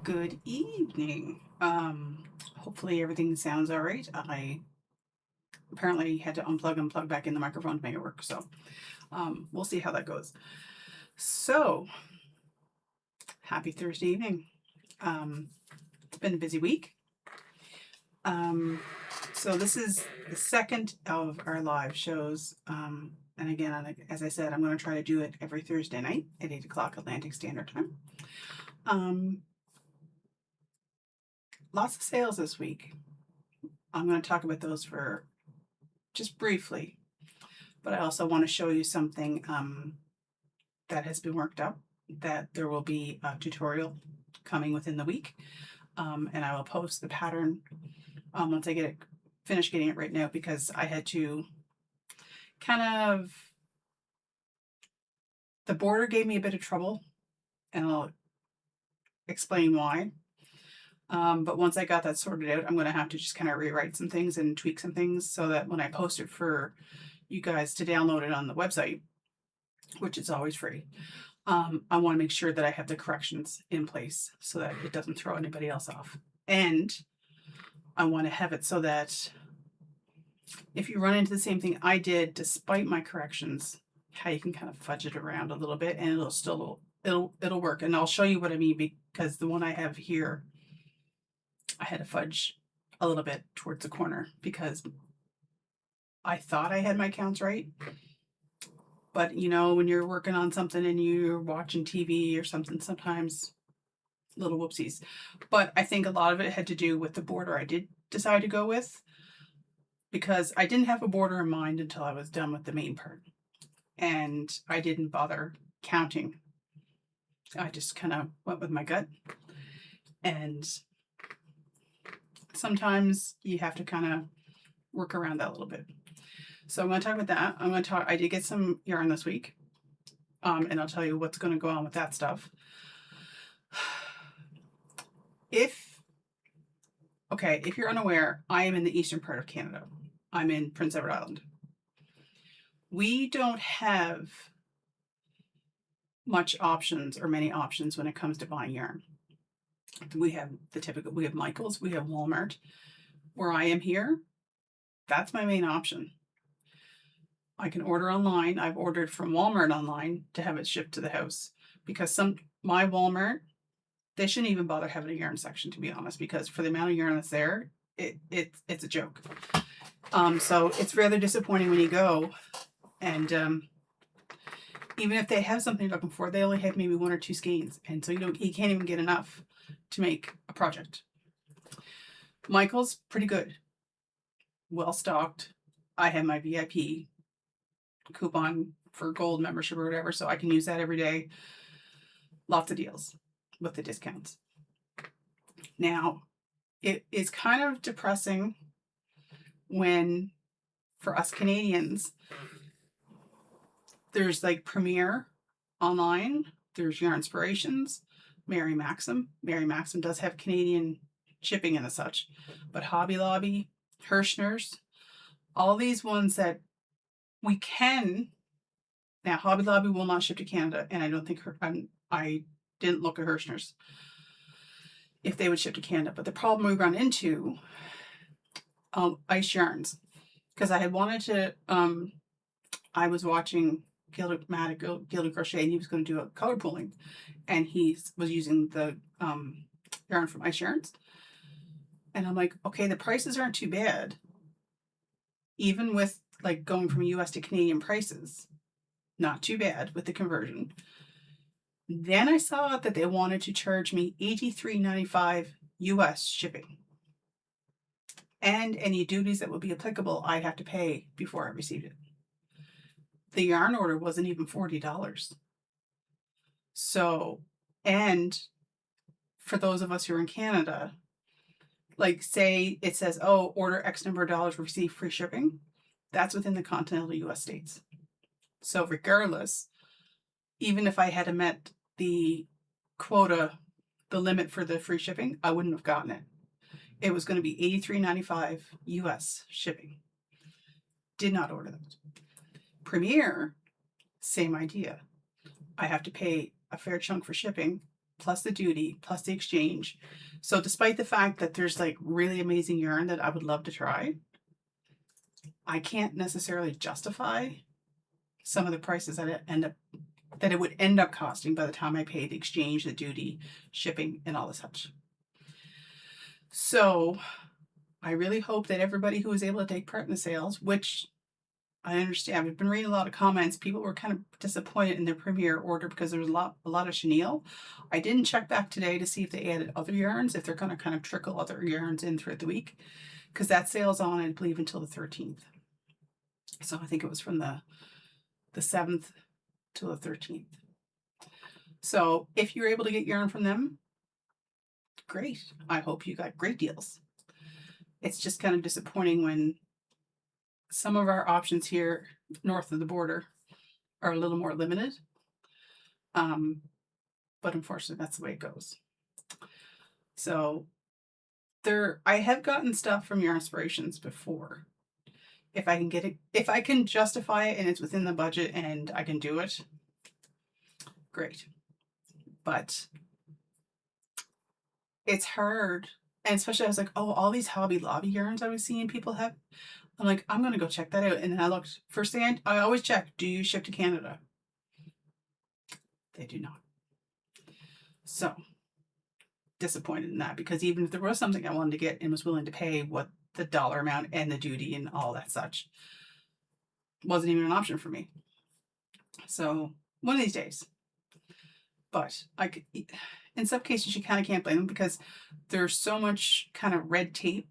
Good evening. Hopefully everything sounds all right. I apparently had to unplug and plug back in the microphone to make it work. So we'll see how that goes. So happy Thursday evening. It's been a busy week. So this is the second of our live shows. And again, as I said, I'm going to try to do it every Thursday night at 8 o'clock Atlantic Standard Time. Lots of sales this week. I'm going to talk about those for just briefly, but I also want to show you something that has been worked up, that there will be a tutorial coming within the week, and I will post the pattern once I finish getting it written out, because I had to the border gave me a bit of trouble, and I'll explain why. But once I got that sorted out, I'm going to have to just kind of rewrite some things and tweak some things so that when I post it for you guys to download it on the website, which is always free, I want to make sure that I have the corrections in place so that it doesn't throw anybody else off. And I want to have it so that if you run into the same thing I did, despite my corrections, how you can kind of fudge it around a little bit and it'll work. And I'll show you what I mean, because the one I have here, I had to fudge a little bit towards the corner because I thought I had my counts right. But you know, when you're working on something and you're watching TV or something, sometimes little whoopsies. But I think a lot of it had to do with the border I did decide to go with, because I didn't have a border in mind until I was done with the main part. And I didn't bother counting. I just kind of went with my gut. And sometimes you have to kind of work around that a little bit. So I'm going to talk about that. I did get some yarn this week, and I'll tell you what's going to go on with that stuff. If you're unaware, I am in the eastern part of Canada. I'm in Prince Edward Island. We don't have many options when it comes to buying yarn. We have we have Michael's, we have Walmart. Where I am here, that's my main option. I can order online. I've ordered from Walmart online to have it shipped to the house, because my Walmart, they shouldn't even bother having a yarn section, to be honest, because for the amount of yarn that's there, it's a joke. So it's rather disappointing when you go and even if they have something you're looking for, they only have maybe 1 or 2 skeins, and so you can't even get enough to make a project. Michael's pretty good, well stocked. I have my VIP coupon for gold membership or whatever, so I can use that every day. Lots of deals with the discounts. Now, it is kind of depressing when, for us Canadians, there's like Premier online, there's Yarn Inspirations, Mary Maxim. Mary Maxim does have Canadian shipping and such, but Hobby Lobby, Hirschner's, all these ones that we can. Now, Hobby Lobby will not ship to Canada, and I don't think I didn't look at Hirschner's if they would ship to Canada. But the problem we run into, Ice Yarns, because I had wanted to, I was watching Gilded Crochet, and he was going to do a color pooling, and he was using the yarn from Ice Yarns. And I'm like, okay, the prices aren't too bad, even with like going from US to Canadian prices, not too bad with the conversion. Then I saw that they wanted to charge me $83.95 US shipping, and any duties that would be applicable I'd have to pay before I received it. The yarn order wasn't even $40. So, and for those of us who are in Canada, like say it says, oh, order X number of dollars, receive free shipping. That's within the continental US states. So regardless, even if I had met the quota, the limit for the free shipping, I wouldn't have gotten it. It was going to be $83.95 US shipping. Did not order that. Premier, same idea. I have to pay a fair chunk for shipping, plus the duty, plus the exchange. So despite the fact that there's like really amazing yarn that I would love to try, I can't necessarily justify some of the prices that it would end up costing by the time I pay the exchange, the duty, shipping, and all the such. So I really hope that everybody who was able to take part in the sales, which I understand, I've been reading a lot of comments. People were kind of disappointed in their premiere order because there was a lot of chenille. I didn't check back today to see if they added other yarns, if they're going to kind of trickle other yarns in throughout the week, because that sale's on, I believe, until the 13th. So I think it was from the 7th to the 13th. So if you're able to get yarn from them, great. I hope you got great deals. It's just kind of disappointing when some of our options here north of the border are a little more limited. But unfortunately, that's the way it goes. So I have gotten stuff from Yarn Inspirations before. If I can get it, if I can justify it and it's within the budget and I can do it, great. But it's hard. And especially I was like, oh, all these Hobby Lobby yarns I was seeing people have. I'm like, I'm going to go check that out. And then I looked, first thing I always check, do you ship to Canada? They do not. So disappointed in that, because even if there was something I wanted to get and was willing to pay what the dollar amount and the duty and all that such, wasn't even an option for me. So one of these days. But in some cases you kind of can't blame them, because there's so much kind of red tape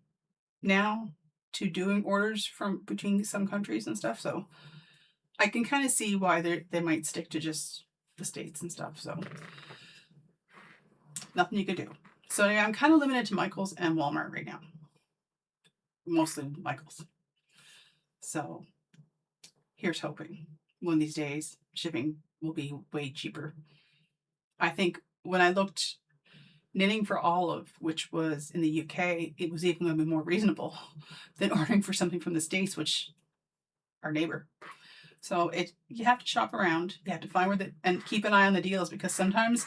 now to doing orders from between some countries and stuff. So I can kind of see why they might stick to just the States and stuff. So nothing you can do. So anyway, I'm kind of limited to Michael's and Walmart right now. Mostly Michael's. So here's hoping one of these days shipping will be way cheaper. I think when I looked knitting for Olive, which was in the UK, it was even going to be more reasonable than ordering for something from the States, which our neighbor. So you have to shop around. You have to find and keep an eye on the deals, because sometimes,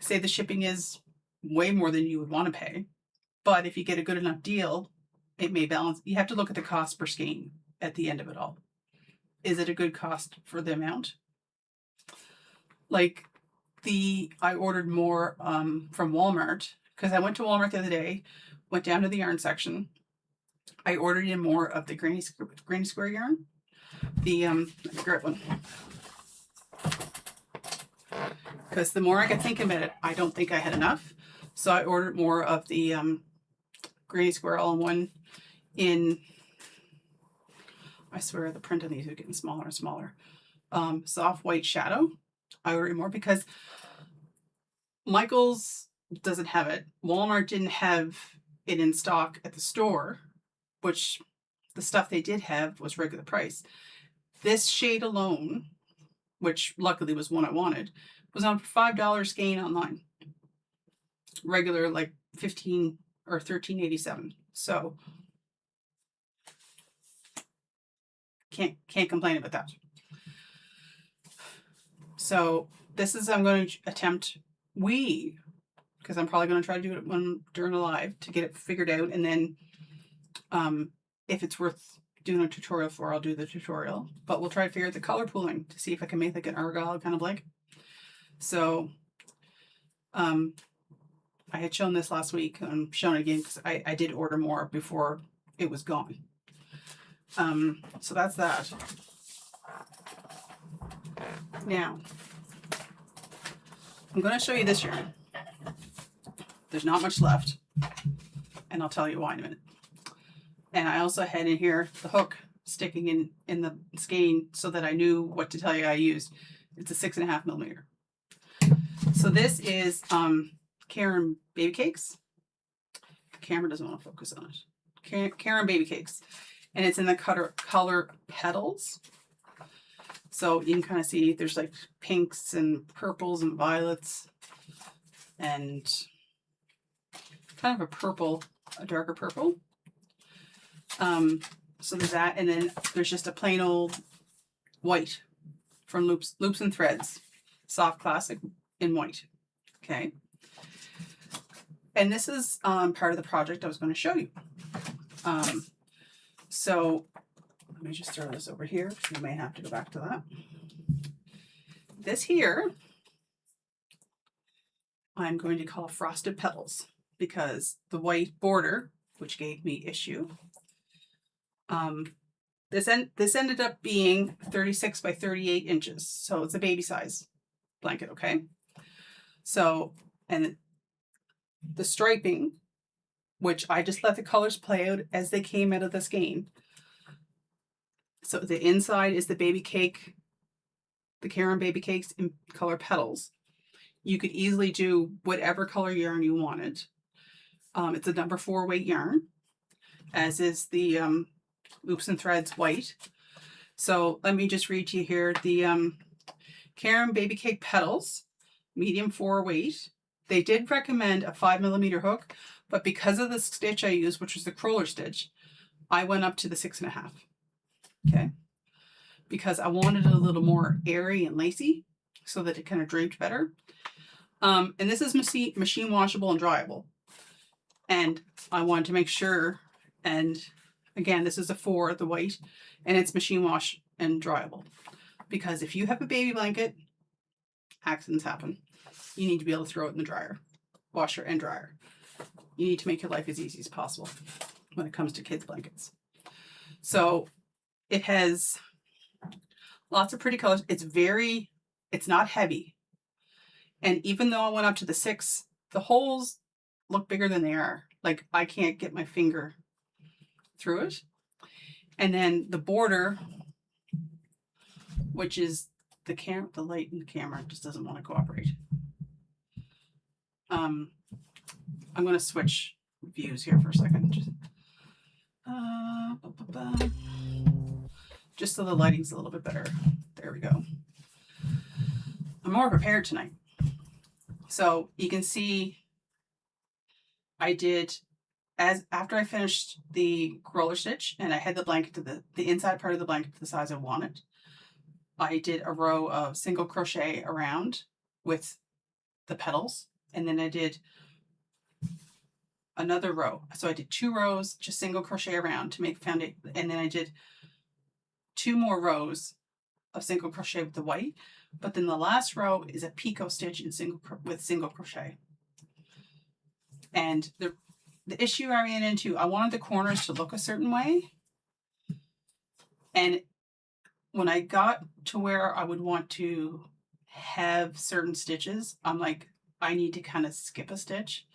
say the shipping is way more than you would want to pay, but if you get a good enough deal, it may balance. You have to look at the cost per skein at the end of it all. Is it a good cost for the amount? Like I ordered more from Walmart, because I went to Walmart the other day, went down to the yarn section. I ordered in more of the Granny Square yarn. The grab one. Because the more I could think about it, I don't think I had enough. So I ordered more of the Granny Square all-in-one in, I swear the print on these are getting smaller and smaller. Soft white shadow. I ordered more because Michael's doesn't have it. Walmart didn't have it in stock at the store, which the stuff they did have was regular price. This shade alone, which luckily was one I wanted, was on $5 skein online. Regular like $15 or $13.87. So can't complain about that. So this is, I'm going to attempt because I'm probably going to try to do it during a live to get it figured out, and then if it's worth doing a tutorial for, I'll do the tutorial. But we'll try to figure out the color pooling to see if I can make like an argyle kind of blanket. So I had shown this last week. I'm showing it again because I did order more before it was gone. So that's that. Now, I'm going to show you this yarn. There's not much left, and I'll tell you why in a minute. And I also had in here the hook sticking in the skein so that I knew what to tell you I used. It's a 6.5 millimeter. So this is Karen Baby Cakes. The camera doesn't want to focus on it. Karen Baby Cakes. And it's in the color Petals. So you can kind of see there's like pinks and purples and violets and kind of a purple, a darker purple. So there's that, and then there's just a plain old white from Loops and Threads, soft classic in white. Okay. And this is part of the project I was going to show you. So let me just throw this over here. You may have to go back to that. This here, I'm going to call Frosted Petals because the white border, which gave me issue, this ended up being 36 by 38 inches. So it's a baby size blanket, okay? So, and the striping, which I just let the colors play out as they came out of the skein. So the inside is the baby cake, the Caron baby cakes in color petals. You could easily do whatever color yarn you wanted. It's a number 4 weight yarn, as is the Loops and Threads white. So let me just read to you here. The Caron baby cake petals, medium 4 weight. They did recommend a 5mm hook, but because of the stitch I used, which was the cruller stitch, I went up to the 6.5. Okay. Because I wanted it a little more airy and lacy so that it kind of draped better. And this is machine washable and dryable. And I wanted to make sure, and again, this is a 4, the white, and it's machine wash and dryable. Because if you have a baby blanket, accidents happen. You need to be able to throw it in the dryer, washer and dryer. You need to make your life as easy as possible when it comes to kids' blankets. So it has lots of pretty colors. It's not heavy. And even though I went up to the 6, the holes look bigger than they are. Like I can't get my finger through it. And then the border, which is the light in the camera just doesn't want to cooperate. I'm going to switch views here for a second. Just so the lighting's a little bit better. There we go. I'm more prepared tonight. So you can see I did, after I finished the roller stitch and I had the blanket to the inside part of the blanket to the size I wanted, I did a row of single crochet around with the petals, and then I did another row. So I did 2 rows, just single crochet around to make foundation, and then I did 2 more rows of single crochet with the white, but then the last row is a picot stitch in single crochet. And the issue I ran into, I wanted the corners to look a certain way, and when I got to where I would want to have certain stitches, I'm like, I need to kind of skip a stitch.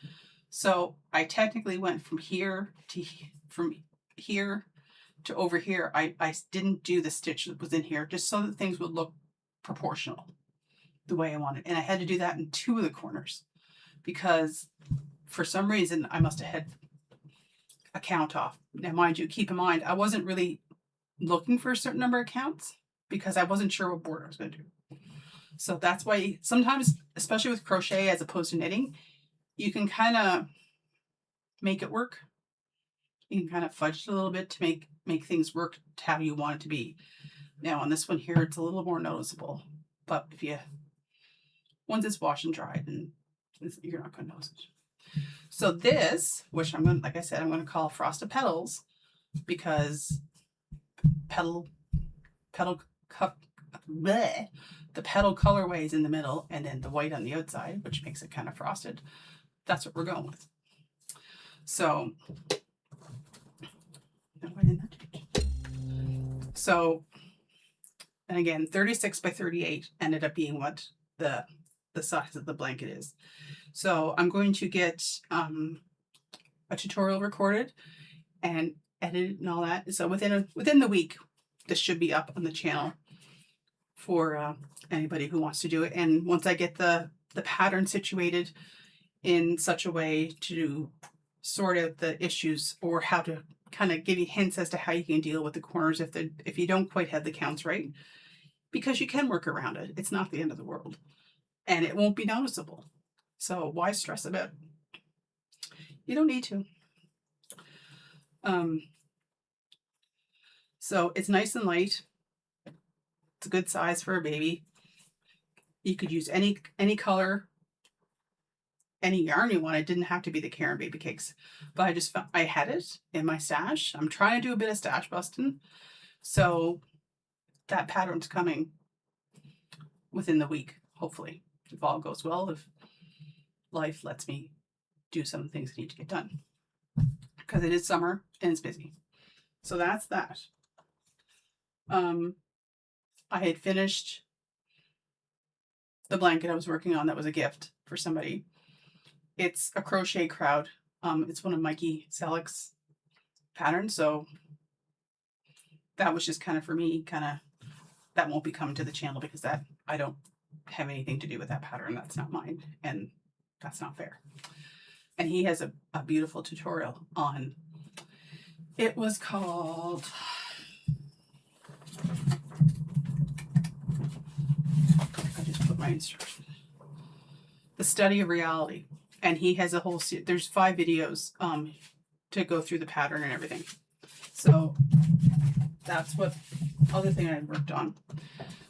So I technically went from here to over here. I didn't do the stitch that was in here just so that things would look proportional the way I wanted. And I had to do that in 2 of the corners because for some reason I must have had a count off. Now, mind you, keep in mind, I wasn't really looking for a certain number of counts because I wasn't sure what border I was going to do. So that's why sometimes, especially with crochet as opposed to knitting, you can kind of make it work. You can kind of fudge it a little bit to make things work to how you want it to be. Now on this one here, it's a little more noticeable, but once it's washed and dried, and you're not going to notice it. So this, which I'm going to, like I said, I'm going to call Frosted Petals because the petal colorway is in the middle and then the white on the outside, which makes it kind of frosted. That's what we're going with. So, no, why didn't that change? So, and again, 36 by 38 ended up being what the size of the blanket is. So I'm going to get a tutorial recorded and edited and all that. So within the week, this should be up on the channel for anybody who wants to do it. And once I get the pattern situated in such a way to sort out the issues or how to kind of give you hints as to how you can deal with the corners if you don't quite have the counts right, because you can work around it. It's not the end of the world and it won't be noticeable. So why stress about it? You don't need to. So it's nice and light. It's a good size for a baby. You could use any color any yarn you want. It didn't have to be the Karen Baby Cakes, but I just found I had it in my stash. I'm trying to do a bit of stash busting, so that pattern's coming within the week, hopefully, if all goes well, if life lets me do some things that need to get done, because it is summer and it's busy. So that's that. I had finished the blanket I was working on that was a gift for somebody. It's a crochet crowd. It's one of Mikey Selig's patterns, so that was just kind of for me, that won't be coming to the channel because that I don't have anything to do with that pattern. That's not mine, and that's not fair. And he has a beautiful tutorial on, it was called, I just put my instructions, The Study of Reality. And he has a whole, there's 5 videos to go through the pattern and everything. So that's what other thing I worked on.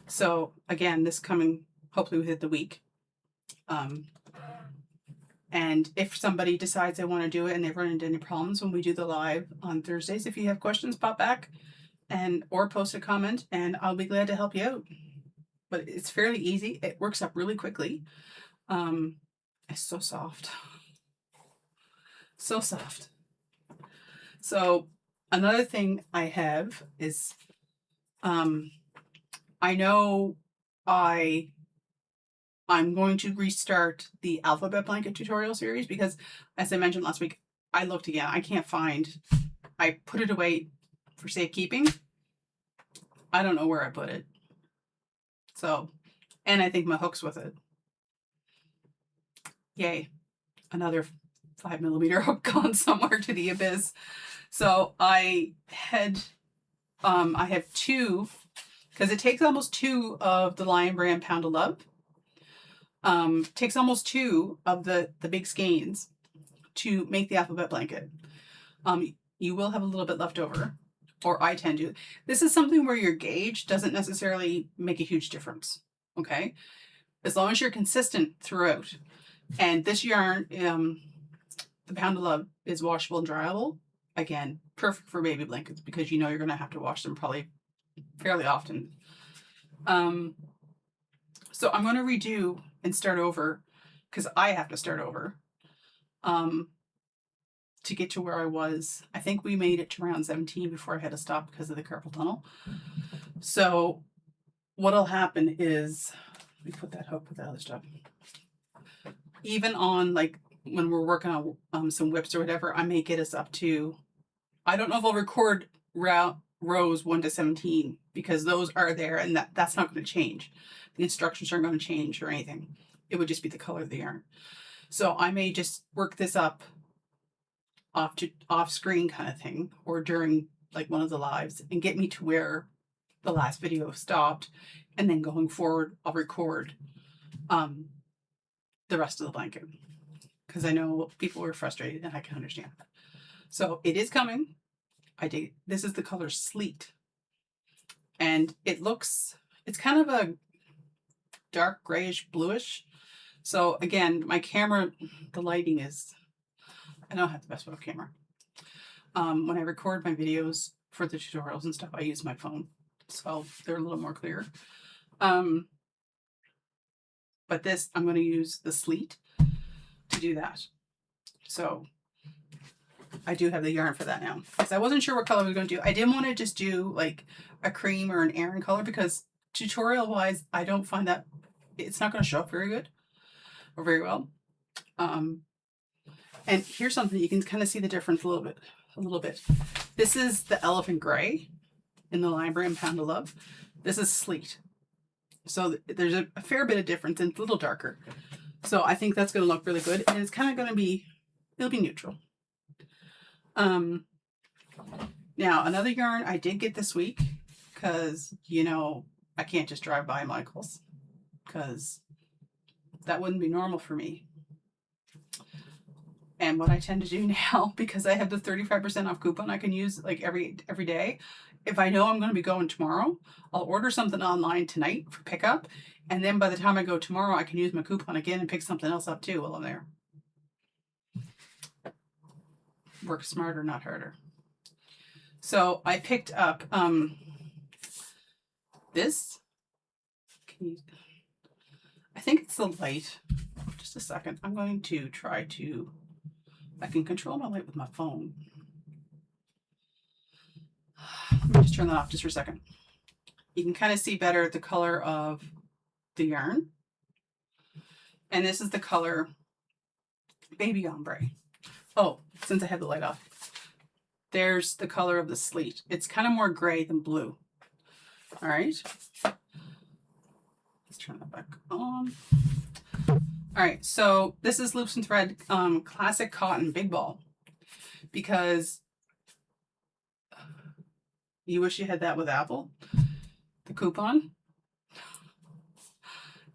So again, this coming hopefully within the week. And if somebody decides they want to do it and they've run into any problems when we do the live on Thursdays, if you have questions, pop back and or post a comment and I'll be glad to help you out. But it's fairly easy. It works up really quickly. It's so soft. So soft. So another thing I have is I know I'm going to restart the alphabet blanket tutorial series because, as I mentioned last week, I looked again. I can't find, I put it away for safekeeping. I don't know where I put it. So, and I think my hook's with it. Yay. Another 5mm hook gone somewhere to the abyss. So I have 2, because it takes almost 2 of the Lion Brand Pound of Love. Takes almost 2 of the big skeins to make the alphabet blanket. You will have a little bit left over, or I tend to. This is something where your gauge doesn't necessarily make a huge difference, okay? As long as you're consistent throughout. And this yarn, the Pound of Love, is washable and dryable. Again, perfect for baby blankets because you know you're going to have to wash them probably fairly often. So I'm going to redo and start over because I have to start over to get to where I was. I think we made it to round 17 before I had to stop because of the carpal tunnel. So what'll happen is, let me put that hook with that other stuff. Even on like when we're working on some whips or whatever, I may get us up to, I don't know if I'll record rows 1 to 17 because those are there and that's not going to change. The instructions aren't going to change or anything. It would just be the color of the yarn. So I may just work this up off screen kind of thing, or during like one of the lives, and get me to where the last video stopped, and then going forward I'll record the rest of the blanket because I know people were frustrated and I can understand that. So it is coming. This is the color Sleet, and it's kind of a dark grayish bluish. So again, my camera, the lighting is, I don't have the best web camera. When I record my videos for the tutorials and stuff, I use my phone, so they're a little more clear. But this, I'm going to use the Sleet to do that. So I do have the yarn for that now. Because I wasn't sure what color I was going to do. I didn't want to just do like a cream or an Aran color because tutorial wise, I don't find that it's not going to show up very good or very well. And here's something you can kind of see the difference a little bit. This is the Elephant Gray in the Lion Brand Pound of Love. This is Sleet. So there's a fair bit of difference and it's a little darker. So I think that's going to look really good. And it's kind of going to be, it'll be neutral. Now another yarn I did get this week because, you know, I can't just drive by Michael's because that wouldn't be normal for me. And what I tend to do now, because I have the 35% off coupon I can use like every day, if I know I'm going to be going tomorrow, I'll order something online tonight for pickup. And then by the time I go tomorrow, I can use my coupon again and pick something else up too while I'm there. work smarter, not harder. So I picked up this. I think it's the light. Just a second. I'm going to try to, I can control my light with my phone. Let me just turn that off just for a second. You can kind of see better the color of the yarn. And this is the color Baby Ombre. Oh, since I have the light off, there's the color of the sleet. It's kind of more gray than blue. All right. Let's turn that back on. All right, so this is Loops and Thread Classic Cotton Big Ball, because you wish you had that with Apple, the coupon.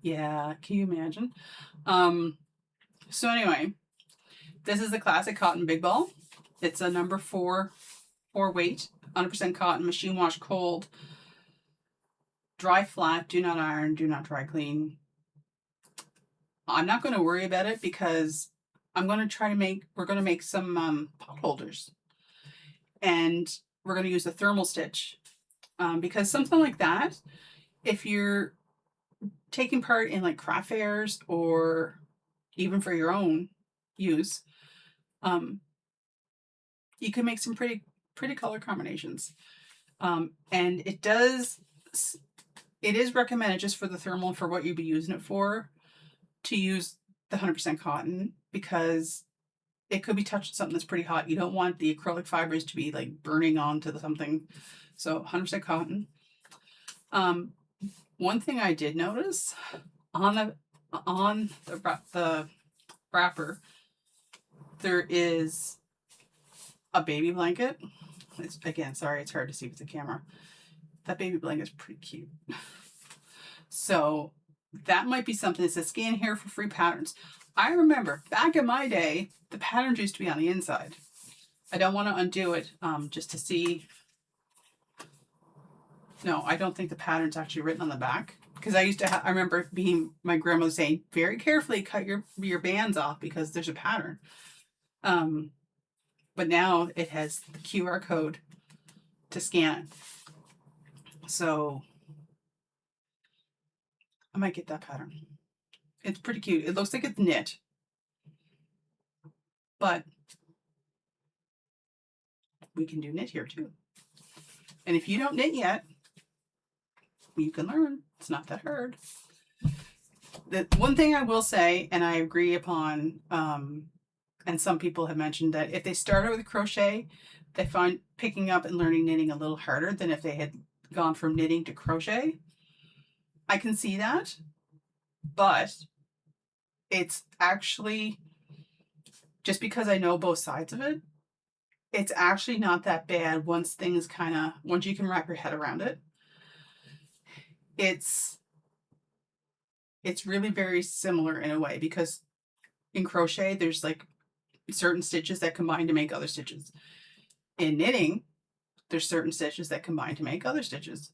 Yeah, can you imagine? So anyway, this is the Classic Cotton Big Ball. It's a number 4 weight, 100% cotton, machine wash cold, dry flat, do not iron, do not dry clean. I'm not going to worry about it because I'm going to try to make, we're going to make some pot holders, and we're going to use a thermal stitch because something like that, if you're taking part in like craft fairs or even for your own use, you can make some pretty color combinations. And it is recommended just for the thermal, for what you'd be using it for, to use the 100% cotton, because it could be touching something that's pretty hot. You don't want the acrylic fibers to be like burning onto something. So 100% cotton. One thing I did notice on the wrapper, there is a baby blanket. It's, again, sorry, it's hard to see with the camera. That baby blanket is pretty cute. So that might be something that says scan here for free patterns. I remember back in my day, the patterns used to be on the inside. I don't want to undo it just to see. No, I don't think the pattern's actually written on the back, because I used to I remember my grandmother saying, very carefully cut your bands off because there's a pattern. But now it has the QR code to scan it. So I might get that pattern. It's pretty cute. It looks like it's knit, but we can do knit here too. And if you don't knit yet, you can learn. It's not that hard. The one thing I will say, and I agree upon, and some people have mentioned that if they started with crochet, they find picking up and learning knitting a little harder than if they had gone from knitting to crochet. I can see that, but it's actually, just because I know both sides of it, it's actually not that bad once you can wrap your head around it. It's really very similar in a way, because in crochet, there's like certain stitches that combine to make other stitches. In knitting, there's certain stitches that combine to make other stitches.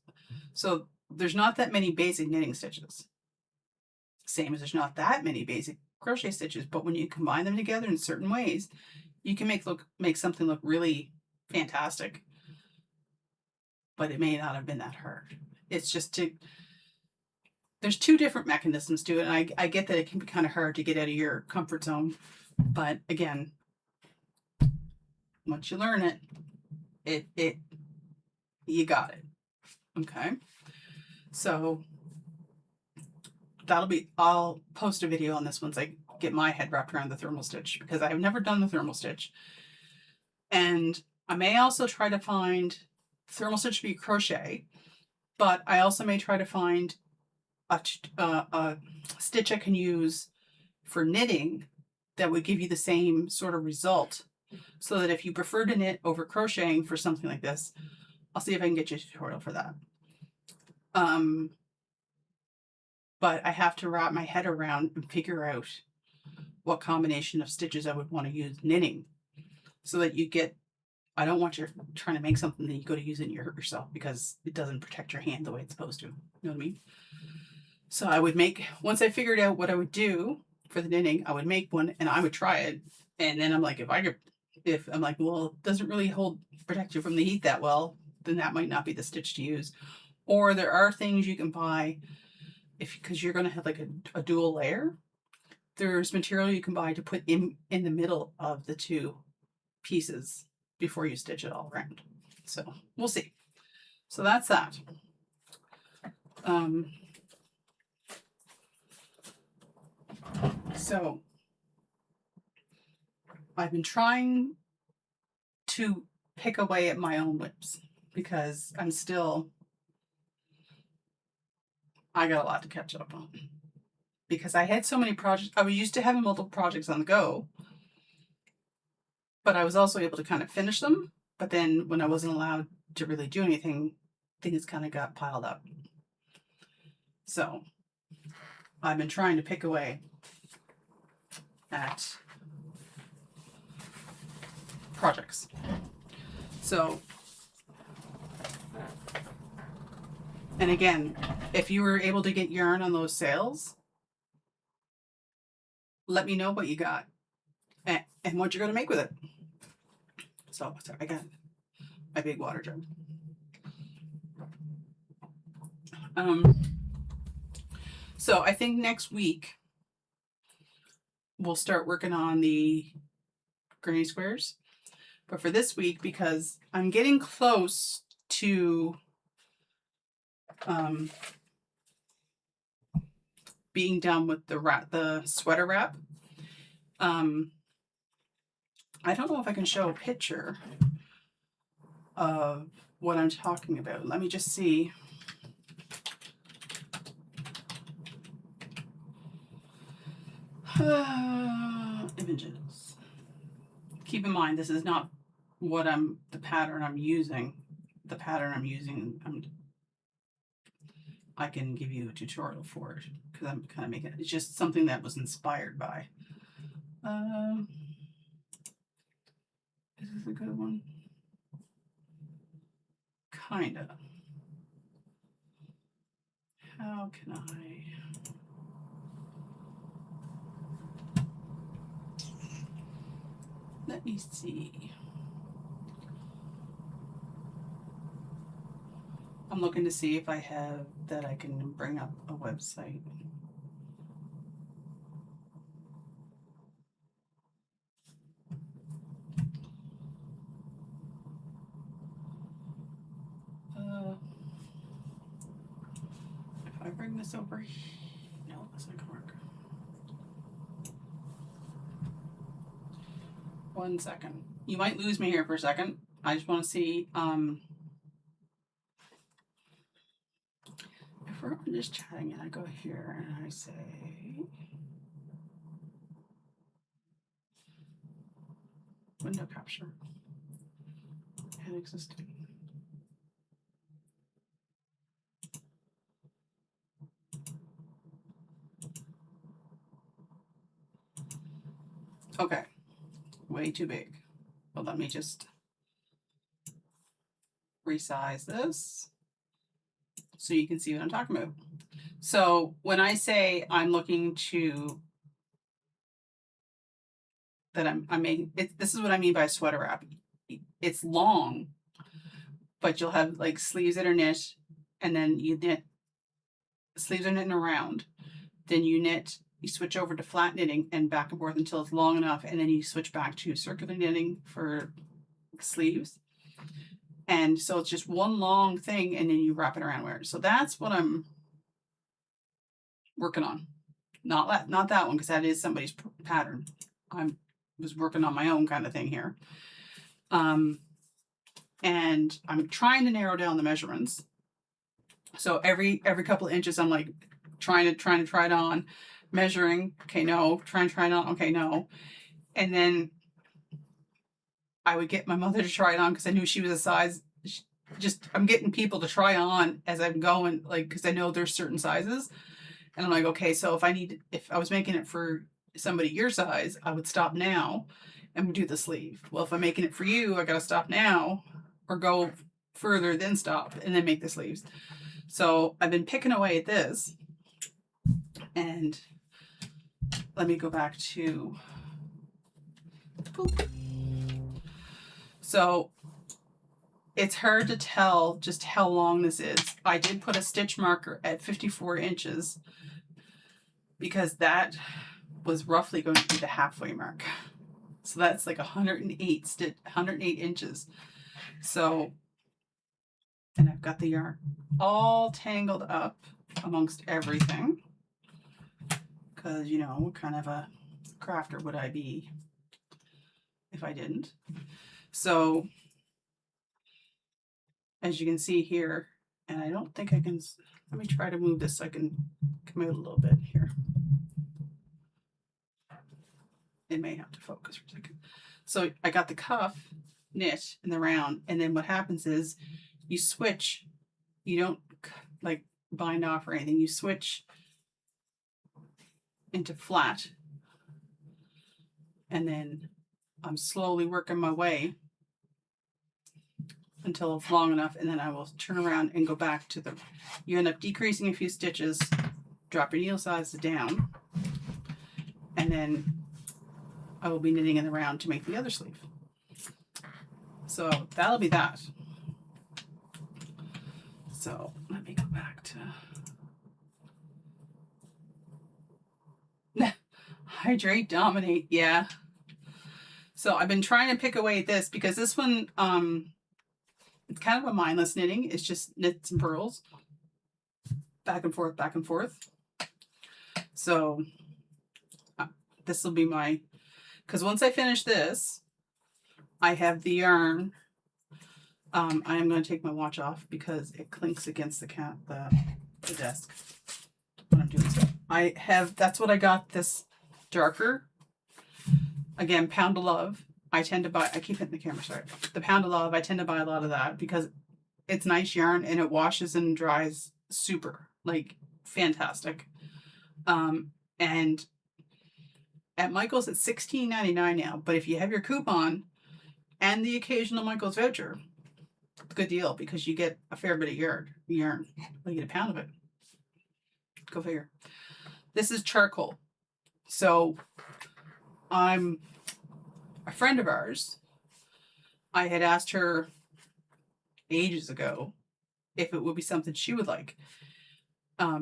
So there's not that many basic knitting stitches. Same as there's not that many basic crochet stitches, but when you combine them together in certain ways, you can make something look really fantastic. But it may not have been that hard. It's just there's two different mechanisms to it, and I get that it can be kind of hard to get out of your comfort zone. But again, once you learn it, you got it. Okay. So I'll post a video on this once I get my head wrapped around the thermal stitch, because I have never done the thermal stitch. And I may also try to find thermal stitch to be crochet, but I also may try to find a stitch I can use for knitting that would give you the same sort of result, so that if you prefer to knit over crocheting for something like this, I'll see if I can get you a tutorial for that. But I have to wrap my head around and figure out what combination of stitches I would want to use knitting, so that I don't want you trying to make something that you go to use it and you hurt yourself because it doesn't protect your hand the way it's supposed to. You know what I mean? So I would once I figured out what I would do for the knitting, I would make one and I would try it. And then I'm like, if I could If I'm like, well, it doesn't really protect you from the heat that well, then that might not be the stitch to use. Or there are things you can buy because you're going to have like a dual layer. There's material you can buy to put in the middle of the two pieces before you stitch it all around. So we'll see. So that's that. So I've been trying to pick away at my own whips because I got a lot to catch up on. Because I had so many projects, I was used to having multiple projects on the go, but I was also able to kind of finish them. But then when I wasn't allowed to really do anything, things kind of got piled up. So I've been trying to pick away at projects. So, and again, if you were able to get yarn on those sales, let me know what you got and what you're going to make with it. So, sorry, I got my big water jug. So I think next week we'll start working on the granny squares. But for this week, because I'm getting close to being done with the sweater wrap, I don't know if I can show a picture of what I'm talking about. Let me just see. Images. Keep in mind, this is not the pattern I'm using. The pattern I'm using, I can give you a tutorial for it because I'm kind of making it. It's just something that was inspired by. Is this a good one? Kinda. How can I? Let me see. I'm looking to see if I have that I can bring up a website. If I bring this over here, no, that's not gonna work. 1 second. You might lose me here for a second. I just want to see, if we're just chatting and I go here and I say, window capture, and existing. Okay, way too big. Well, let me just resize this so you can see what I'm talking about. So when I say I'm looking to, that I'm making, this is what I mean by sweater wrap. It's long, but you'll have like sleeves that are knit, and then you knit, sleeves are knitting around, then you knit, you switch over to flat knitting and back and forth until it's long enough, and then you switch back to circular knitting for sleeves. And so it's just one long thing, and then you wrap it around wear. So that's what I'm working on. Not that one, because that is somebody's pattern. I was working on my own kind of thing here. And I'm trying to narrow down the measurements. So every couple of inches, I'm like trying to try it on, measuring. Okay, no. Try it on. Okay, no. And then I would get my mother to try it on because I knew she was a size. I'm getting people to try on as I'm going, like, because I know there's certain sizes. And I'm like, okay, so if I was making it for somebody your size, I would stop now and do the sleeve. Well, if I'm making it for you, I got to stop now or go further, then stop and then make the sleeves. So I've been picking away at this, and let me go back to, So it's hard to tell just how long this is. I did put a stitch marker at 54 inches because that was roughly going to be the halfway mark. So that's like 108 inches. So, and I've got the yarn all tangled up amongst everything because, you know, what kind of a crafter would I be if I didn't? So as you can see here, and I don't think I can, let me try to move this so I can come out a little bit here. It may have to focus for a second. So I got the cuff knit in the round, and then what happens is you switch. You don't like bind off or anything. You switch into flat, and then I'm slowly working my way until it's long enough, and then I will turn around and go back to the, you end up decreasing a few stitches, drop your needle size down, and then I will be knitting in the round to make the other sleeve. So that'll be that. So let me go back to hydrate, dominate. Yeah. So I've been trying to pick away at this because this one, it's kind of a mindless knitting. It's just knits and purls, back and forth, back and forth. So this will be my, because once I finish this, I have the yarn. I am going to take my watch off because it clinks against the desk when I'm doing stuff. I have, that's what I got this darker. Again, Pound of Love. I tend to buy, I keep hitting the camera, sorry. The Pound of Love, I tend to buy a lot of that because it's nice yarn and it washes and dries super, like fantastic. And at Michael's it's $16.99 now, but if you have your coupon and the occasional Michael's voucher, it's a good deal because you get a fair bit of yarn. You get a pound of it. Go figure. This is charcoal. So I'm a friend of ours. I had asked her ages ago if it would be something she would like,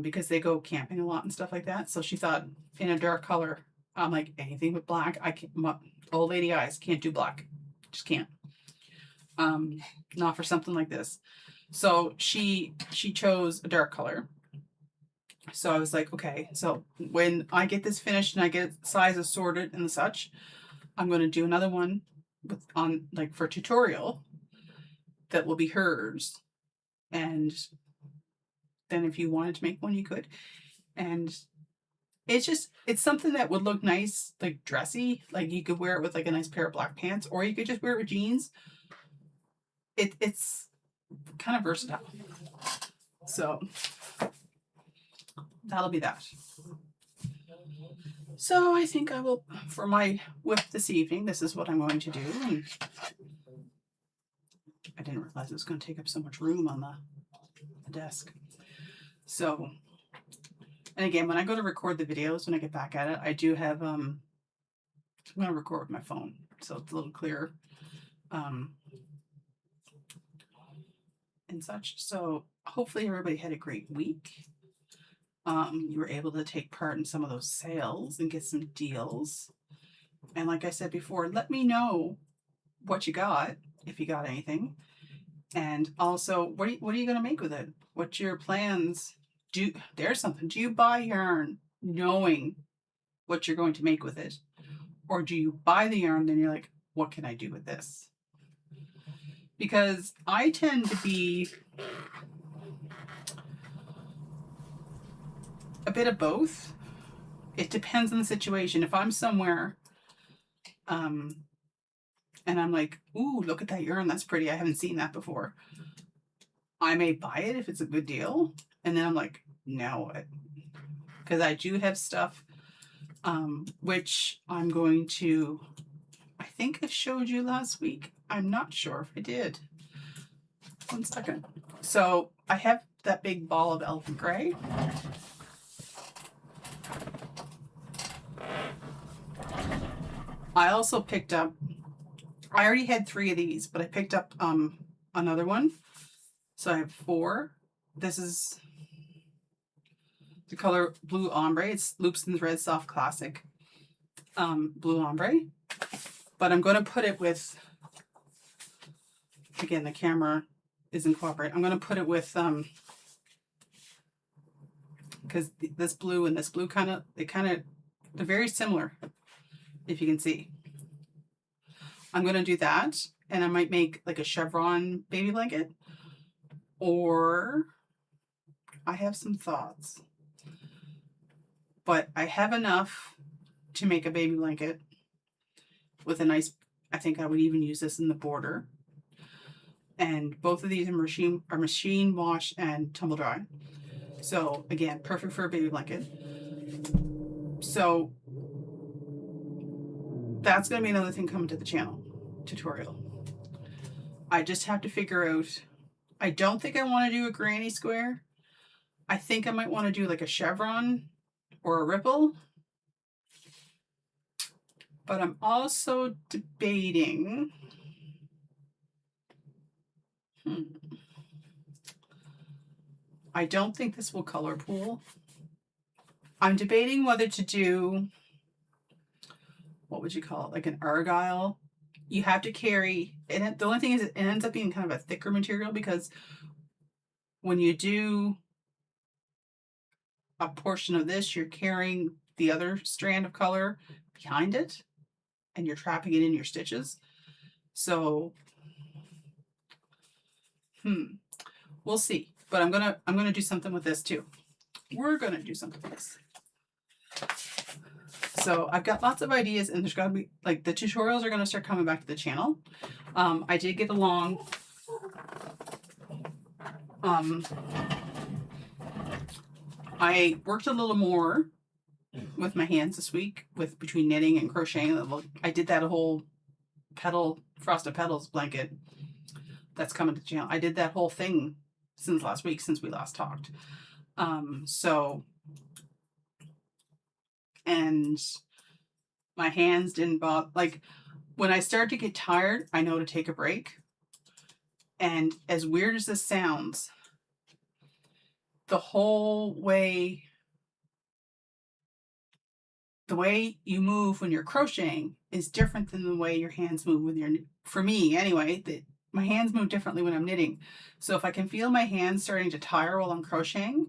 because they go camping a lot and stuff like that. So she thought in a dark color. I'm like, anything but black. I can't. My old lady eyes can't do black. Just can't. Not for something like this. So she chose a dark color. So I was like, okay. So when I get this finished and I get sizes sorted and such, I'm going to do another one on like for tutorial that will be hers. And then if you wanted to make one, you could. And it's just, it's something that would look nice, like dressy. Like you could wear it with like a nice pair of black pants, or you could just wear it with jeans. It's kind of versatile. So that'll be that. So I think I will, for my whip this evening, this is what I'm going to do. And I didn't realize it was going to take up so much room on the desk. So, and again, when I go to record the videos, when I get back at it, I do have, I'm going to record with my phone, so it's a little clearer. And such. So hopefully everybody had a great week. You were able to take part in some of those sales and get some deals. And like I said before, let me know what you got, if you got anything. And also, what are you going to make with it? What's your plans? There's something. Do you buy yarn knowing what you're going to make with it? Or do you buy the yarn and you're like, what can I do with this? Because I tend to be a bit of both. It depends on the situation. If I'm somewhere and I'm like, ooh, look at that yarn, that's pretty, I haven't seen that before, I may buy it if it's a good deal. And then I'm like, no, because I do have stuff which I'm going to, I think I showed you last week. I'm not sure if I did. One second. So I have that big ball of elephant gray. I also picked up I already had 3 of these, but I picked up another one. So I have 4. This is the color Blue Ombre. It's Loops and Threads Soft Classic Blue Ombre. But I'm going to put it with, again, the camera isn't cooperating. I'm going to put it with, because this blue and this blue they're very similar, if you can see. I'm going to do that, and I might make like a chevron baby blanket, or I have some thoughts, but I have enough to make a baby blanket with a nice, I think I would even use this in the border. And both of these are machine wash and tumble dry. So again, perfect for a baby blanket. So that's going to be another thing coming to the channel tutorial. I just have to figure out, I don't think I want to do a granny square. I think I might want to do like a chevron or a ripple. But I'm also debating, I don't think this will color pool. I'm debating whether to do, what would you call it, like an argyle. You have to carry, and the only thing is it ends up being kind of a thicker material, because when you do a portion of this, you're carrying the other strand of color behind it, and you're trapping it in your stitches. So, we'll see. But I'm gonna do something with this too. We're gonna do something with this. So I've got lots of ideas, and there's gotta be, like, the tutorials are gonna start coming back to the channel. I did get along. I worked a little more with my hands this week, between knitting and crocheting. I did that whole Frosted Petals blanket that's coming to the channel. I did that whole thing since last week, since we last talked. And my hands didn't bother. Like, when I start to get tired, I know to take a break. And as weird as this sounds, the way you move when you're crocheting is different than the way your hands move with for me anyway. My hands move differently when I'm knitting. So if I can feel my hands starting to tire while I'm crocheting,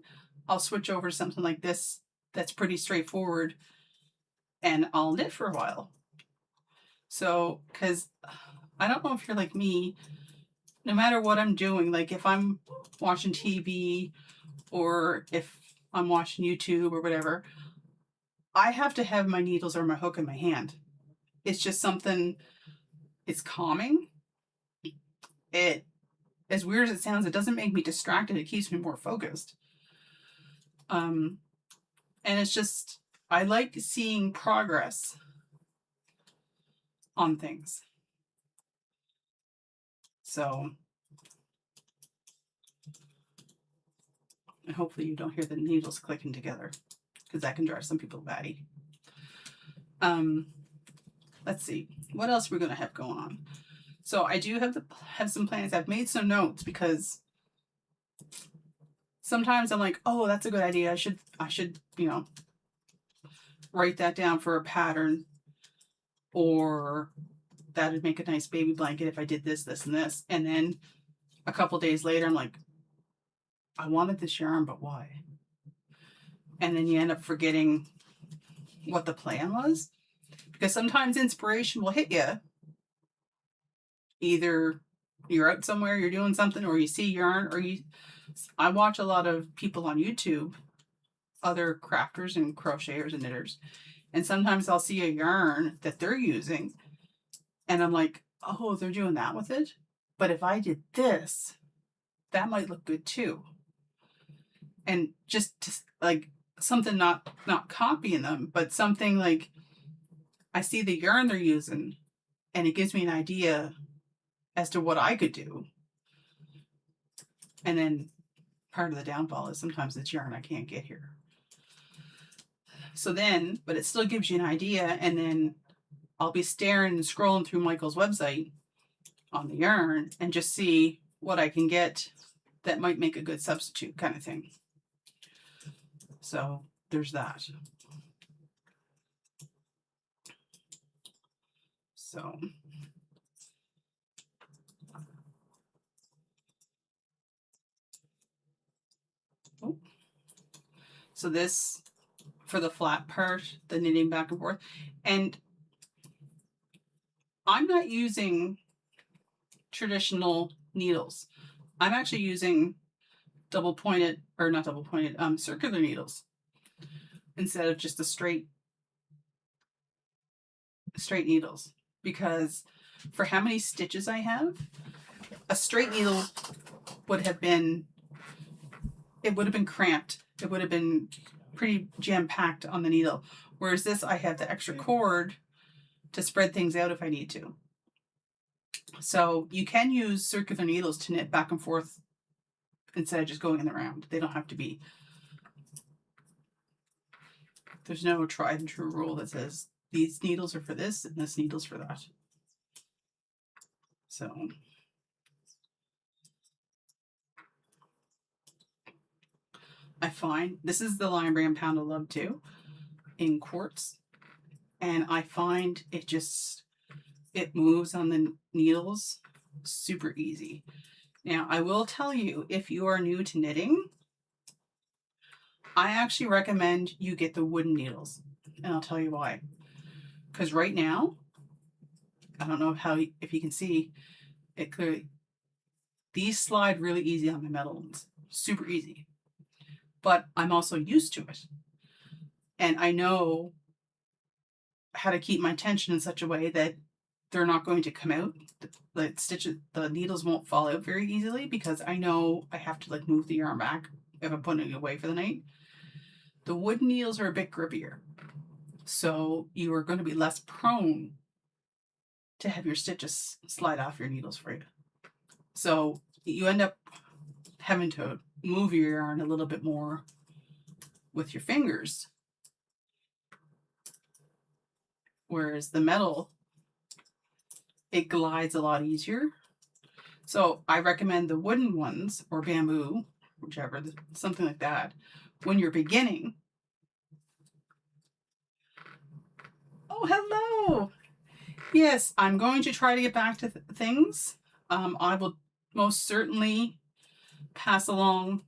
I'll switch over to something like this that's pretty straightforward, and I'll knit for a while. So, because I don't know if you're like me, no matter what I'm doing, like if I'm watching TV or if I'm watching YouTube or whatever, I have to have my needles or my hook in my hand. It's just something, it's calming. As weird as it sounds, it doesn't make me distracted. It keeps me more focused. And it's just, I like seeing progress on things. So, and hopefully you don't hear the needles clicking together, because that can drive some people batty. Let's see, what else we're going to have going on. So I do have some plans. I've made some notes, because sometimes I'm like, oh, that's a good idea. I should, write that down for a pattern, or that would make a nice baby blanket if I did this, this, and this. And then a couple days later, I'm like, I wanted this yarn, but why? And then you end up forgetting what the plan was, because sometimes inspiration will hit you. Either you're out somewhere, you're doing something, or you see yarn, or I watch a lot of people on YouTube, other crafters and crocheters and knitters, and sometimes I'll see a yarn that they're using, and I'm like, oh, they're doing that with it, but if I did this, that might look good too. And just like something, not copying them, but something like, I see the yarn they're using, and it gives me an idea as to what I could do. And then part of the downfall is sometimes it's yarn I can't get here. So then, but it still gives you an idea, and then I'll be staring and scrolling through Michael's website on the yarn and just see what I can get that might make a good substitute kind of thing. So there's that. So oh. So this for the flat part, the knitting back and forth. And I'm not using traditional needles. I'm actually using double pointed, or not double pointed, circular needles instead of just the straight needles, because for how many stitches I have, a straight needle would have been, it would have been cramped. It would have been pretty jam-packed on the needle. Whereas this, I have the extra cord to spread things out if I need to. So you can use circular needles to knit back and forth instead of just going in the round. They don't have to be. There's no tried and true rule that says these needles are for this and this needle's for that. So I find this is the Lion Brand Pound of Love too in quartz, and I find it moves on the needles super easy. Now I will tell you, if you are new to knitting, I actually recommend you get the wooden needles, and I'll tell you why. Because right now, I don't know if you can see it clearly, these slide really easy on my metal ones, super easy. But I'm also used to it. And I know how to keep my tension in such a way that they're not going to come out. The needles won't fall out very easily, because I know I have to like move the yarn back if I'm putting it away for the night. The wooden needles are a bit grippier, so you are going to be less prone to have your stitches slide off your needles for you. So you end up having to move your yarn a little bit more with your fingers, whereas the metal, it glides a lot easier. So I recommend the wooden ones, or bamboo, whichever, something like that, when you're beginning. Oh, hello. Yes, I'm going to try to get back to things. I will most certainly pass along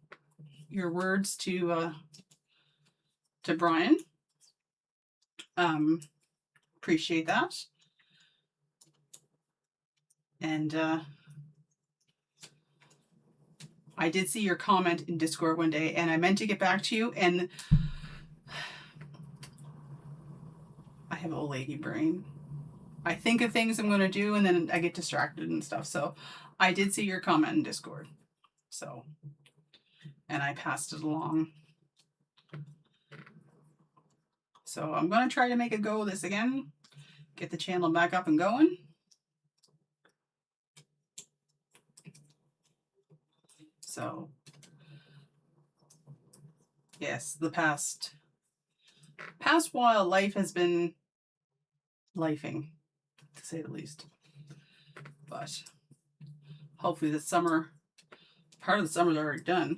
your words to Brian. Appreciate that. And I did see your comment in Discord one day, and I meant to get back to you, and I have old lady brain. I think of things I'm going to do, and then I get distracted and stuff. So I did see your comment in Discord. So, and I passed it along. So I'm going to try to make a go of this again. Get the channel back up and going. So, yes, the past while, life has been lifing, to say the least. But hopefully the summer, part of the summer's already done.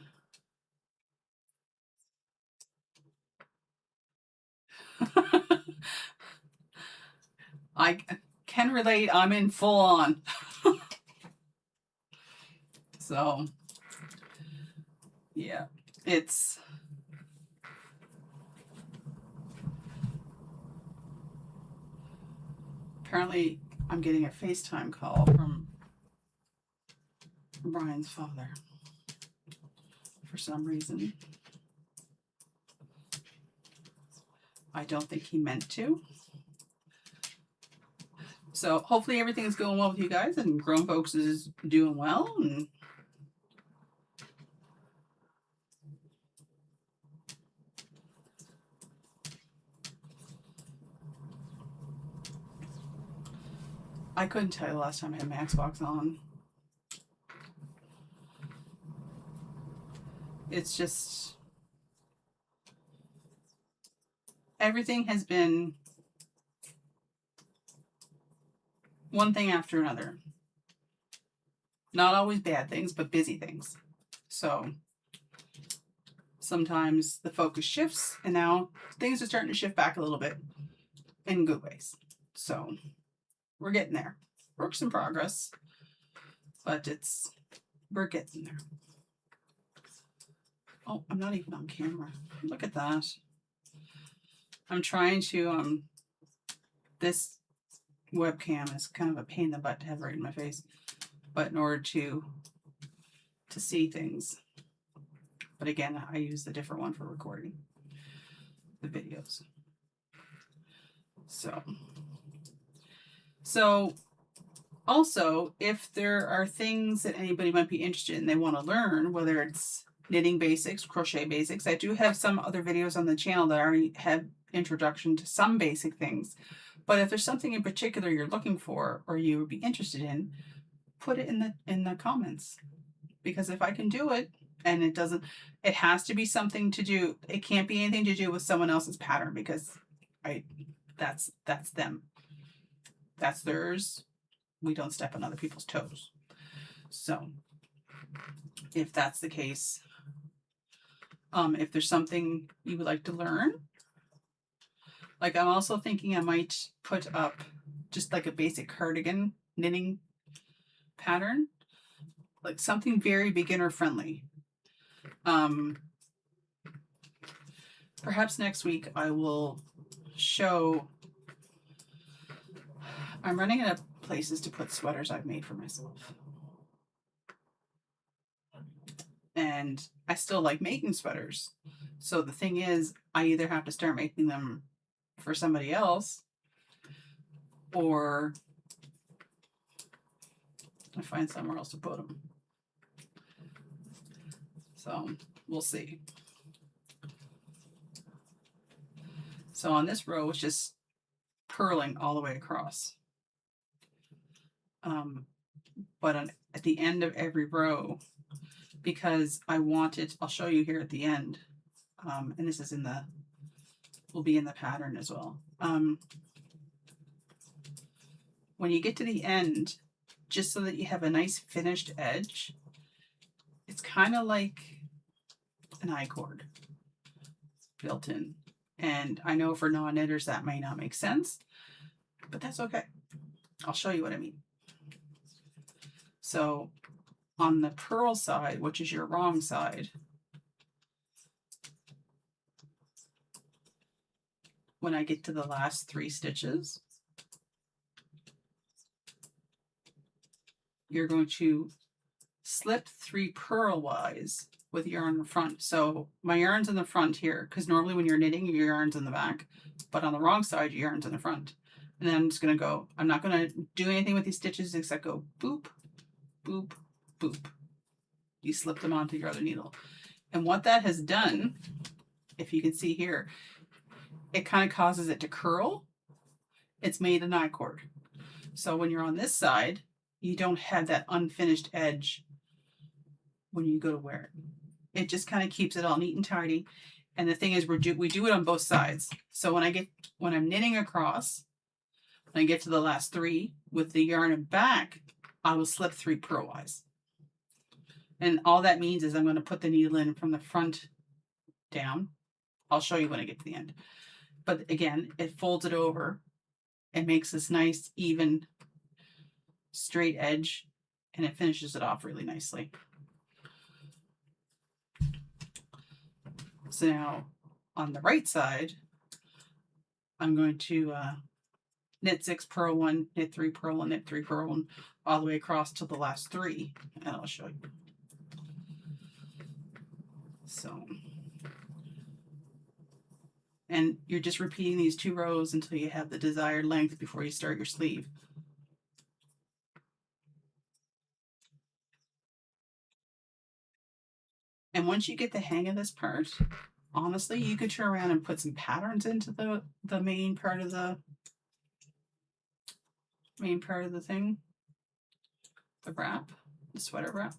I can relate. I'm in full on. So, yeah, it's apparently I'm getting a FaceTime call from Brian's father for some reason. I don't think he meant to. So hopefully everything is going well with you guys, and Grown Folks is doing well. And I couldn't tell you the last time I had my Xbox on. It's just, everything has been one thing after another. Not always bad things, but busy things. So sometimes the focus shifts, and now things are starting to shift back a little bit in good ways. So we're getting there. Works in progress, but we're getting there. Oh, I'm not even on camera. Look at that. I'm trying to, this webcam is kind of a pain in the butt to have right in my face, but in order to see things. But again, I use the different one for recording the videos. So also, if there are things that anybody might be interested in, they want to learn, whether it's knitting basics, crochet basics. I do have some other videos on the channel that already have introduction to some basic things. But if there's something in particular you're looking for or you would be interested in, put it in the comments. Because if I can do it, and it has to be something to do, it can't be anything to do with someone else's pattern, because that's them. That's theirs. We don't step on other people's toes. So if that's the case, if there's something you would like to learn, like I'm also thinking I might put up just like a basic cardigan knitting pattern, like something very beginner friendly. Perhaps next week I will show, I'm running out of places to put sweaters I've made for myself. And I still like making sweaters. So the thing is, I either have to start making them for somebody else, or I find somewhere else to put them. So we'll see. So on this row, it's just purling all the way across. But at the end of every row, because I want it, I'll show you here at the end. And this is will be in the pattern as well. When you get to the end, just so that you have a nice finished edge, it's kind of like an I-cord built in. And I know for non-knitters that may not make sense, but that's okay. I'll show you what I mean. So on the purl side, which is your wrong side, when I get to the last 3 stitches, you're going to slip 3 purlwise with yarn in the front. So my yarn's in the front here, because normally when you're knitting, your yarn's in the back, but on the wrong side, your yarn's in the front. And then I'm just going to go, I'm not going to do anything with these stitches except go boop, boop, boop. You slip them onto your other needle. And what that has done, if you can see here, it kind of causes it to curl. It's made an I-cord. So when you're on this side, you don't have that unfinished edge when you go to wear it. It just kind of keeps it all neat and tidy. And the thing is, we do it on both sides. So when I'm knitting across, when I get to the last 3 with the yarn back, I will slip 3 purlwise. And all that means is I'm going to put the needle in from the front down. I'll show you when I get to the end. But again, it folds it over and makes this nice, even, straight edge, and it finishes it off really nicely. So now on the right side, I'm going to knit 6, purl 1, knit 3, purl 1, knit 3, purl 1, all the way across to the last 3, and I'll show you. So, and you're just repeating these 2 rows until you have the desired length before you start your sleeve. And once you get the hang of this part, honestly, you could turn around and put some patterns into the main part of the thing, the wrap, the sweater wrap.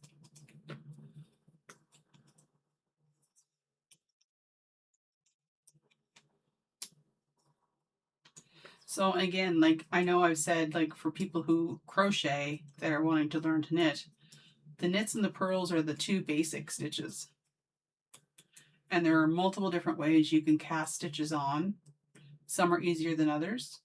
So again, like I know I've said, like for people who crochet that are wanting to learn to knit, the knits and the purls are the two basic stitches. And there are multiple different ways you can cast stitches on. Some are easier than others.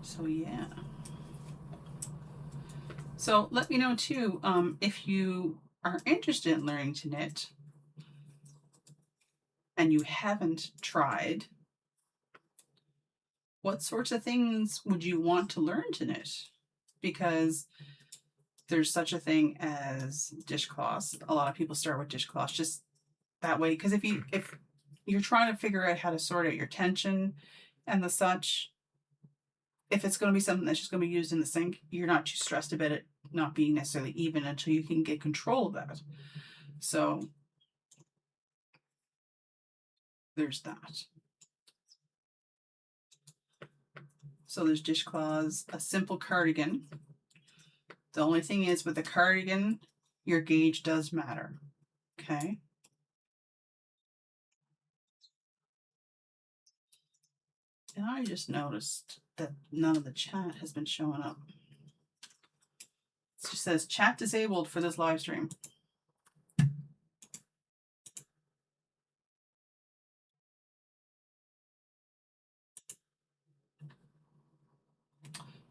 So yeah. So let me know too, if you are interested in learning to knit and you haven't tried, what sorts of things would you want to learn to knit? Because there's such a thing as dishcloths. A lot of people start with dishcloths just that way, because if you're trying to figure out how to sort out your tension and the such, if it's going to be something that's just going to be used in the sink, you're not too stressed about it not being necessarily even until you can get control of that. So there's that. So there's dishcloths, a simple cardigan. The only thing is with the cardigan, your gauge does matter. Okay. And I just noticed that none of the chat has been showing up. It just says chat disabled for this live stream.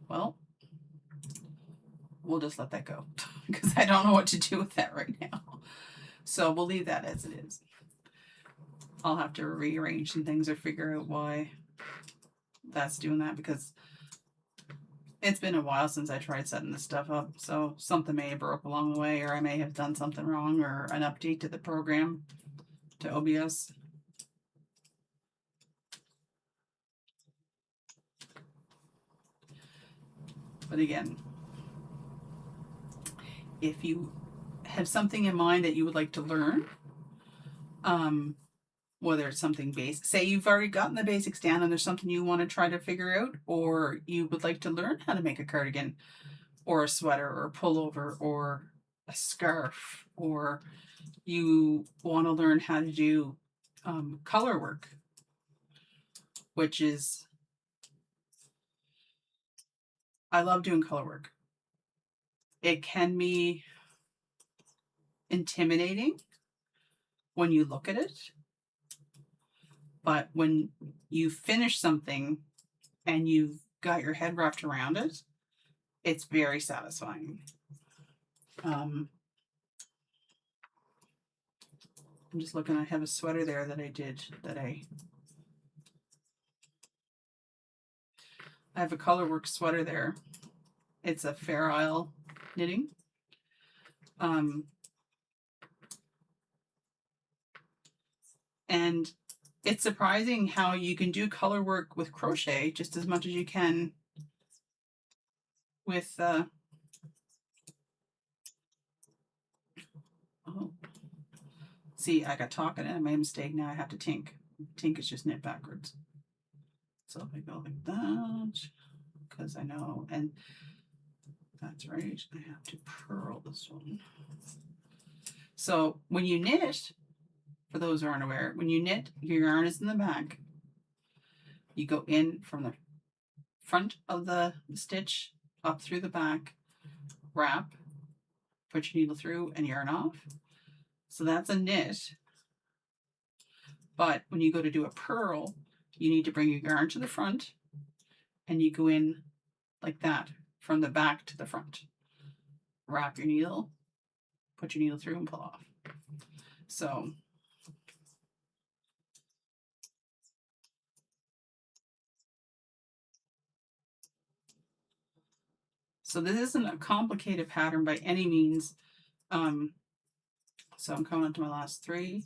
Well, we'll just let that go because I don't know what to do with that right now. So we'll leave that as it is. I'll have to rearrange some things or figure out why that's doing that, because it's been a while since I tried setting this stuff up. So something may have broke along the way, or I may have done something wrong, or an update to the program, to OBS. But again, if you have something in mind that you would like to learn, whether it's something basic, say you've already gotten the basics down and there's something you want to try to figure out, or you would like to learn how to make a cardigan or a sweater or a pullover or a scarf, or you want to learn how to do color work, which is, I love doing color work. It can be intimidating when you look at it, but when you finish something and you've got your head wrapped around it, it's very satisfying. I'm just looking, I have a sweater there that I did, that I have a color work sweater there. It's a Fair Isle knitting. And it's surprising how you can do color work with crochet just as much as you can with oh, see, I got talking and I made a mistake. Now I have to tink. Tink is just knit backwards. So if I go like that, because I know, and that's right, I have to purl this one. So when you knit, for those who aren't aware, when you knit, your yarn is in the back. You go in from the front of the stitch up through the back, wrap, put your needle through and yarn off. So that's a knit. But when you go to do a purl, you need to bring your yarn to the front and you go in like that from the back to the front. Wrap your needle, put your needle through and pull off. So this isn't a complicated pattern by any means. So I'm coming up to my last 3.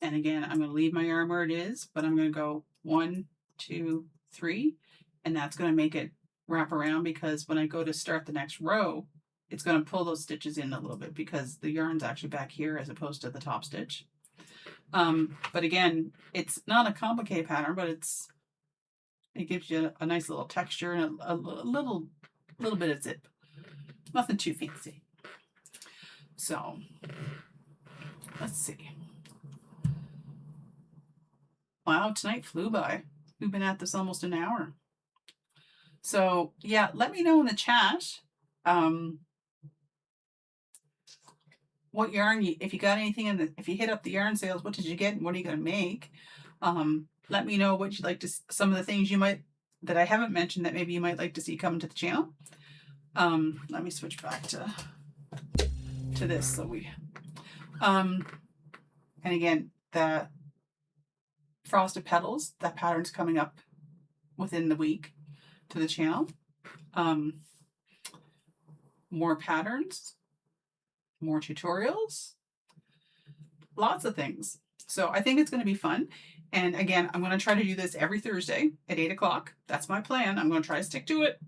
And again, I'm going to leave my yarn where it is, but I'm going to go 1, 2, 3, and that's going to make it wrap around, because when I go to start the next row, it's going to pull those stitches in a little bit because the yarn's actually back here as opposed to the top stitch. But again, it's not a complicated pattern, but it gives you a nice little texture and a little bit of zip. Nothing too fancy. So let's see. Wow, tonight flew by. We've been at this almost an hour. So yeah, let me know in the chat what yarn if you got anything if you hit up the yarn sales, what did you get and what are you going to make? Let me know what you'd like to, some of the things you might, that I haven't mentioned that maybe you might like to see coming to the channel. Let me switch back to this. So and again, the Frosted Petals, that pattern's coming up within the week to the channel. More patterns, more tutorials, lots of things. So I think it's going to be fun. And again, I'm going to try to do this every Thursday at 8 o'clock. That's my plan. I'm going to try to stick to it.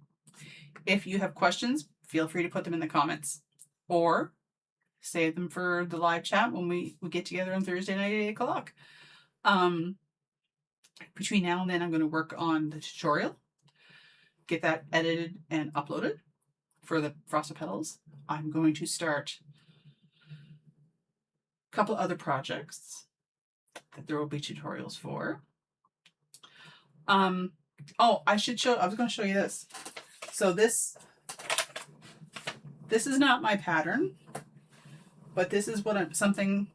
If you have questions, feel free to put them in the comments or save them for the live chat when we get together on Thursday night at 8 o'clock. Between now and then, I'm going to work on the tutorial, get that edited and uploaded for the Frosted Petals. I'm going to start a couple other projects that there will be tutorials for. Oh, I was going to show you this. So this is not my pattern, but this is what something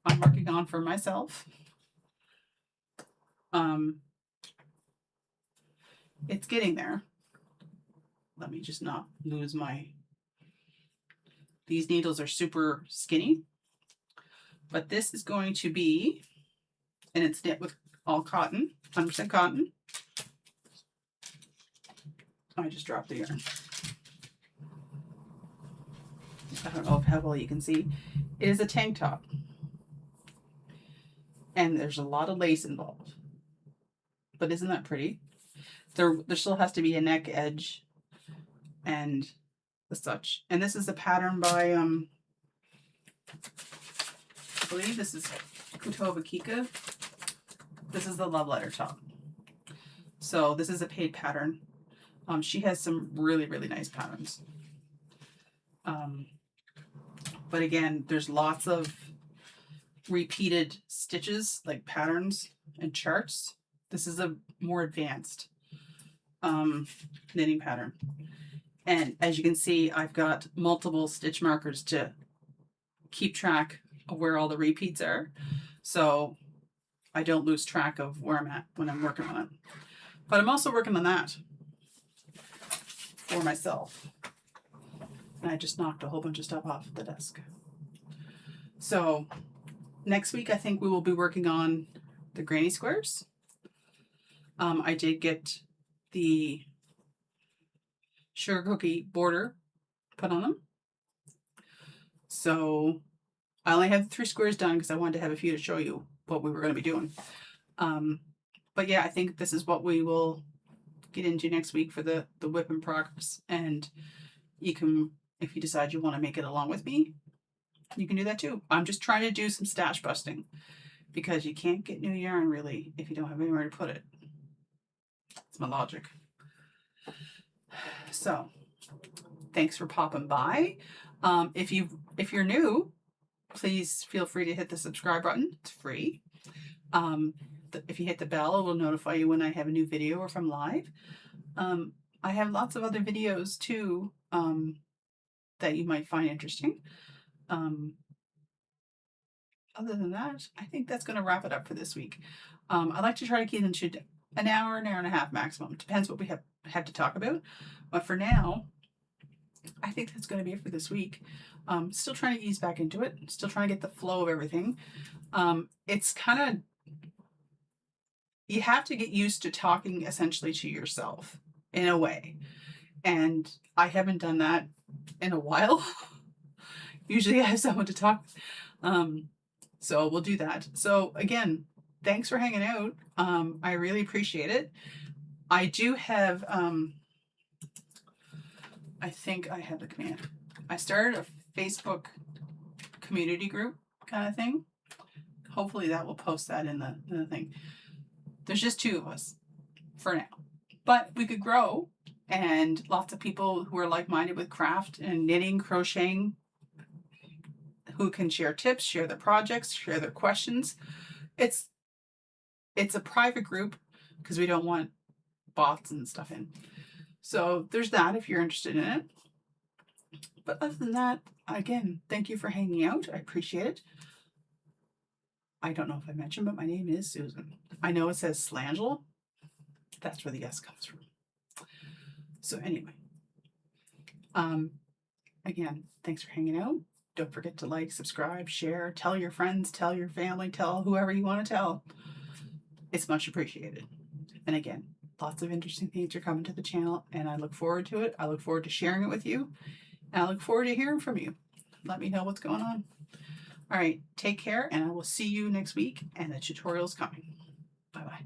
I'm working on for myself. It's getting there. Let me just not lose these needles are super skinny, but this is going to be, and it's knit with all cotton, 100% cotton. I just dropped the yarn. I don't know how well you can see. It is a tank top. And there's a lot of lace involved. But isn't that pretty? There still has to be a neck edge and the such. And this is a pattern by, I believe this is Kutova Kika. This is the Love Letter top. So this is a paid pattern. She has some really, really nice patterns. But again, there's lots of repeated stitches, like patterns and charts. This is a more advanced knitting pattern. And as you can see, I've got multiple stitch markers to keep track of where all the repeats are. So I don't lose track of where I'm at when I'm working on it. But I'm also working on that for myself. And I just knocked a whole bunch of stuff off the desk. So next week, I think we will be working on the granny squares. I did get the sugar cookie border put on them. So I only have 3 squares done because I wanted to have a few to show you what we were going to be doing. But yeah, I think this is what we will get into next week for the whip in progress. And you can, if you decide you want to make it along with me, you can do that too. I'm just trying to do some stash busting because you can't get new yarn really if you don't have anywhere to put it. It's my logic. So thanks for popping by. If you're new, please feel free to hit the subscribe button. It's free. If you hit the bell, it will notify you when I have a new video or if I'm live. I have lots of other videos too that you might find interesting. Other than that, I think that's going to wrap it up for this week. I like to try to keep them to an hour and a half maximum. It depends what we have to talk about. But for now, I think that's going to be it for this week. Still trying to ease back into it. Still trying to get the flow of everything. It's kind of, you have to get used to talking essentially to yourself in a way. And I haven't done that in a while. Usually I have someone to talk with. So we'll do that. So again, thanks for hanging out. I really appreciate it. I do have, I think I have the command. I started a Facebook community group kind of thing. Hopefully that will post that in the thing. There's just 2 of us for now, but we could grow. and lots of people who are like-minded with craft and knitting, crocheting, who can share tips, share their projects, share their questions. It's a private group because we don't want bots and stuff in. So there's that if you're interested in it. But other than that, again, thank you for hanging out. I appreciate it. I don't know if I mentioned, but my name is Susan. I know it says Slangel. That's where the S comes from. So anyway, again, thanks for hanging out. Don't forget to like, subscribe, share, tell your friends, tell your family, tell whoever you want to tell. It's much appreciated. And again, lots of interesting things are coming to the channel, and I look forward to it. I look forward to sharing it with you, and I look forward to hearing from you. Let me know what's going on. All right, take care, and I will see you next week, and the tutorial's coming. Bye-bye.